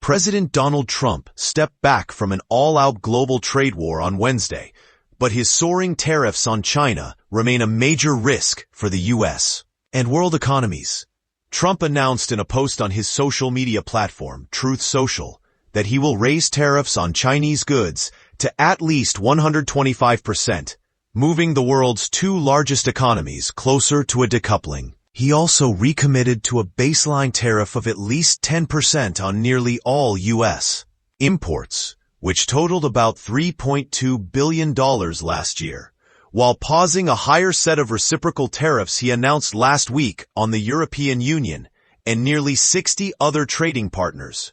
President Donald Trump stepped back from an all-out global trade war on Wednesday, but his soaring tariffs on China remain a major risk for the U.S. and world economies. Trump announced in a post on his social media platform, Truth Social, that he will raise tariffs on Chinese goods to at least 125%, moving the world's two largest economies closer to a decoupling. He also recommitted to a baseline tariff of at least 10% on nearly all U.S. imports, which totaled about $3.2 billion last year, while pausing a higher set of reciprocal tariffs he announced last week on the European Union and nearly 60 other trading partners.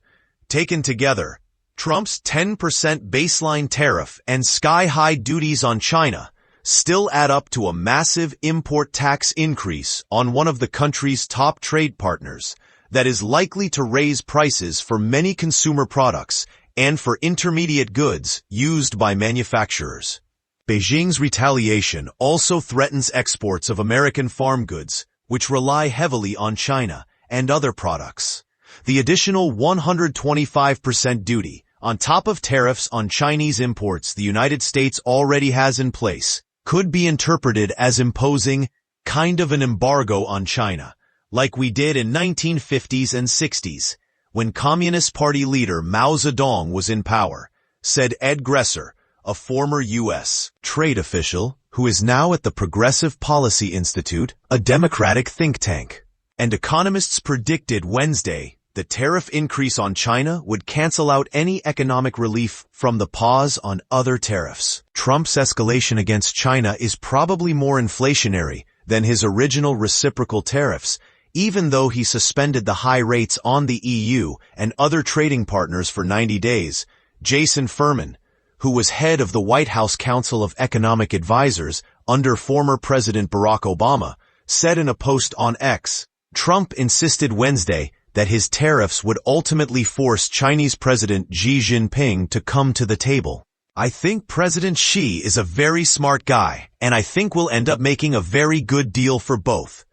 Taken together, Trump's 10% baseline tariff and sky-high duties on China still add up to a massive import tax increase on one of the country's top trade partners that is likely to raise prices for many consumer products and for intermediate goods used by manufacturers. Beijing's retaliation also threatens exports of American farm goods, which rely heavily on China and other products. The additional 125% duty, on top of tariffs on Chinese imports the United States already has in place, could be interpreted as imposing kind of an embargo on China, like we did in 1950s and 60s, when Communist Party leader Mao Zedong was in power, said Ed Gresser, a former U.S. trade official who is now at the Progressive Policy Institute, a Democratic think tank. And economists predicted Wednesday the tariff increase on China would cancel out any economic relief from the pause on other tariffs. Trump's escalation against China is probably more inflationary than his original reciprocal tariffs, even though he suspended the high rates on the EU and other trading partners for 90 days. Jason Furman, who was head of the White House Council of Economic Advisers under former President Barack Obama, said in a post on X, Trump insisted Wednesday that his tariffs would ultimately force Chinese President Xi Jinping to come to the table. I think President Xi is a very smart guy, and I think we'll end up making a very good deal for both,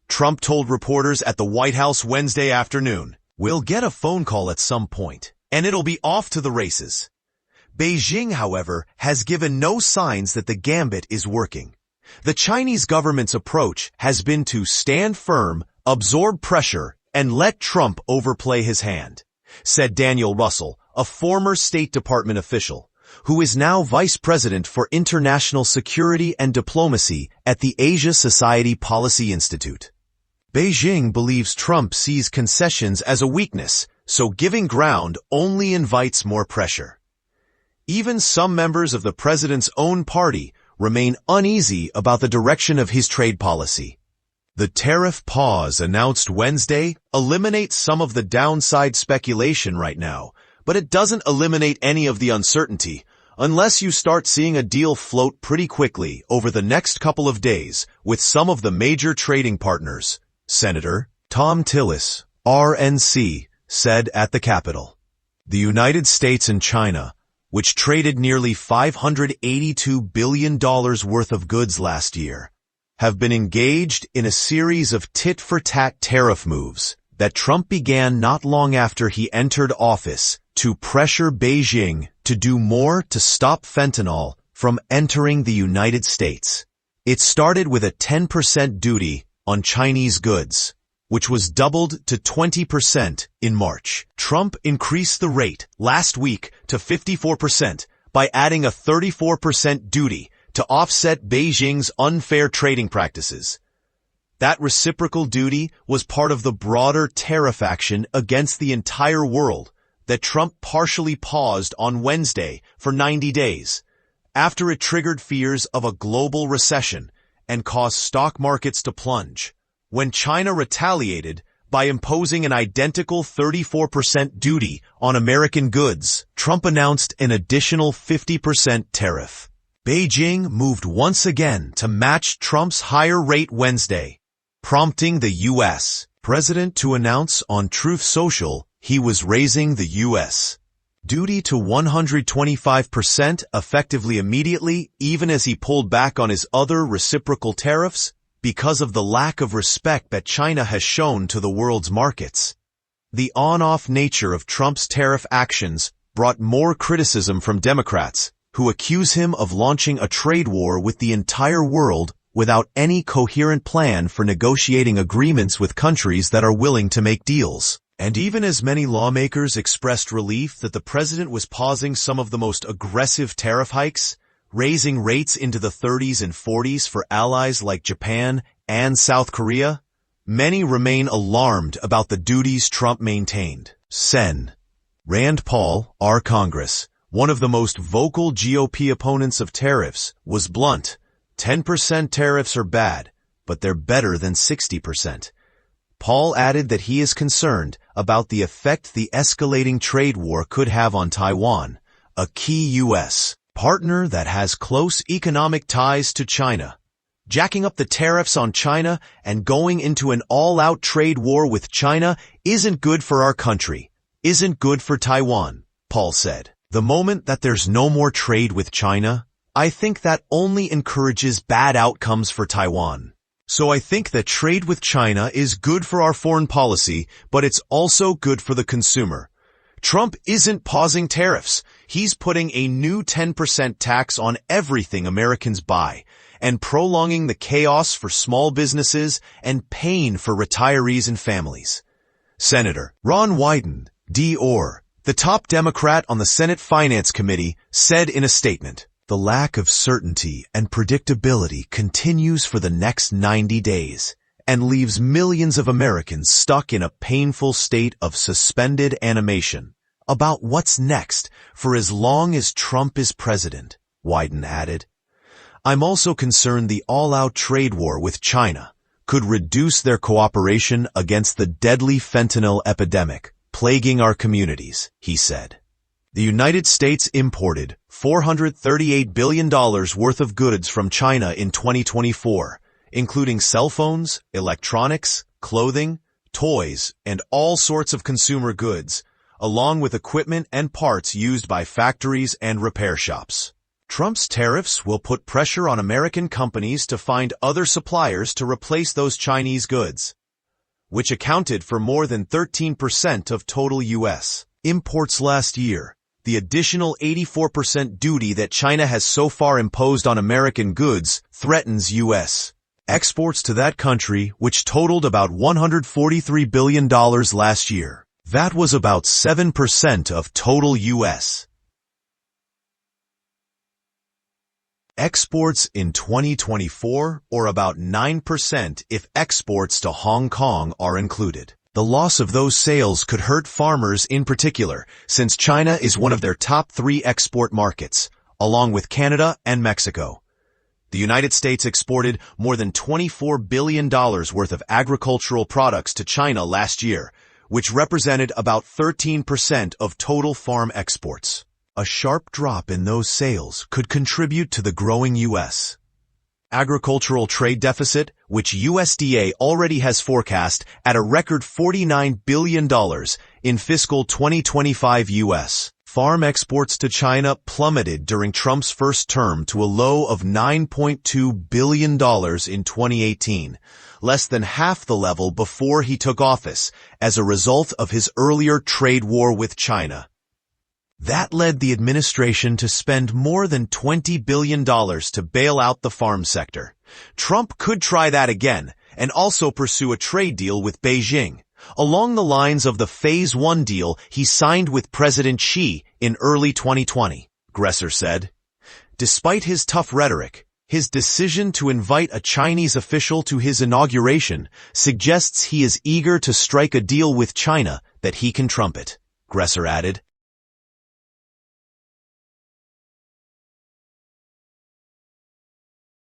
Trump told reporters at the White House Wednesday afternoon. We'll get a phone call at some point, and it'll be off to the races. Beijing, however, has given no signs that the gambit is working. The Chinese government's approach has been to stand firm, absorb pressure, and let Trump overplay his hand, said Daniel Russell, a former State Department official, who is now Vice President for International Security and Diplomacy at the Asia Society Policy Institute. Beijing believes Trump sees concessions as a weakness, so giving ground only invites more pressure. Even some members of the president's own party remain uneasy about the direction of his trade policy. The tariff pause announced Wednesday eliminates some of the downside speculation right now, but it doesn't eliminate any of the uncertainty unless you start seeing a deal float pretty quickly over the next couple of days with some of the major trading partners, Senator Tom Tillis, RNC, said at the Capitol. The United States and China, which traded nearly $582 billion worth of goods last year, have been engaged in a series of tit-for-tat tariff moves that Trump began not long after he entered office to pressure Beijing to do more to stop fentanyl from entering the United States. It started with a 10% duty on Chinese goods, which was doubled to 20% in March. Trump increased the rate last week to 54% by adding a 34% duty to offset Beijing's unfair trading practices. That reciprocal duty was part of the broader tariff action against the entire world that Trump partially paused on Wednesday for 90 days, after it triggered fears of a global recession and caused stock markets to plunge. When China retaliated by imposing an identical 34% duty on American goods, Trump announced an additional 50% tariff. Beijing moved once again to match Trump's higher rate Wednesday, prompting the U.S. president to announce on Truth Social he was raising the U.S. duty to 125% effectively immediately, even as he pulled back on his other reciprocal tariffs because of the lack of respect that China has shown to the world's markets. The on-off nature of Trump's tariff actions brought more criticism from Democrats, who accuse him of launching a trade war with the entire world without any coherent plan for negotiating agreements with countries that are willing to make deals. And even as many lawmakers expressed relief that the president was pausing some of the most aggressive tariff hikes, raising rates into the 30s and 40s for allies like Japan and South Korea, many remain alarmed about the duties Trump maintained. Sen. Rand Paul, our Congress, one of the most vocal GOP opponents of tariffs, was blunt. 10% tariffs are bad, but they're better than 60%. Paul added that he is concerned about the effect the escalating trade war could have on Taiwan, a key U.S. partner that has close economic ties to China. Jacking up the tariffs on China and going into an all-out trade war with China isn't good for our country, isn't good for Taiwan, Paul said. The moment that there's no more trade with China, I think that only encourages bad outcomes for Taiwan. So I think that trade with China is good for our foreign policy, but it's also good for the consumer. Trump isn't pausing tariffs. He's putting a new 10% tax on everything Americans buy and prolonging the chaos for small businesses and pain for retirees and families. Senator Ron Wyden, D.R., the top Democrat on the Senate Finance Committee, said in a statement, "The lack of certainty and predictability continues for the next 90 days and leaves millions of Americans stuck in a painful state of suspended animation about what's next for as long as Trump is president," Wyden added. "I'm also concerned the all-out trade war with China could reduce their cooperation against the deadly fentanyl epidemic plaguing our communities," he said. The United States imported $438 billion worth of goods from China in 2024, including cell phones, electronics, clothing, toys, and all sorts of consumer goods, along with equipment and parts used by factories and repair shops. Trump's tariffs will put pressure on American companies to find other suppliers to replace those Chinese goods, which accounted for more than 13% of total U.S. imports last year. The additional 84% duty that China has so far imposed on American goods threatens U.S. exports to that country, which totaled about $143 billion last year. That was about 7% of total U.S. exports in 2024, or about 9% if exports to Hong Kong are included. The loss of those sales could hurt farmers in particular, since China is one of their top 3 export markets, along with Canada and Mexico. The United States exported more than $24 billion worth of agricultural products to China last year, which represented about 13% of total farm exports. A sharp drop in those sales could contribute to the growing U.S. agricultural trade deficit, which USDA already has forecast at a record $49 billion in fiscal 2025 U.S. Farm exports to China plummeted during Trump's first term to a low of $9.2 billion in 2018, less than half the level before he took office as a result of his earlier trade war with China. That led the administration to spend more than $20 billion to bail out the farm sector. Trump could try that again and also pursue a trade deal with Beijing, along the lines of the Phase 1 deal he signed with President Xi in early 2020, Gresser said. Despite his tough rhetoric, his decision to invite a Chinese official to his inauguration suggests he is eager to strike a deal with China that he can trumpet, Gresser added.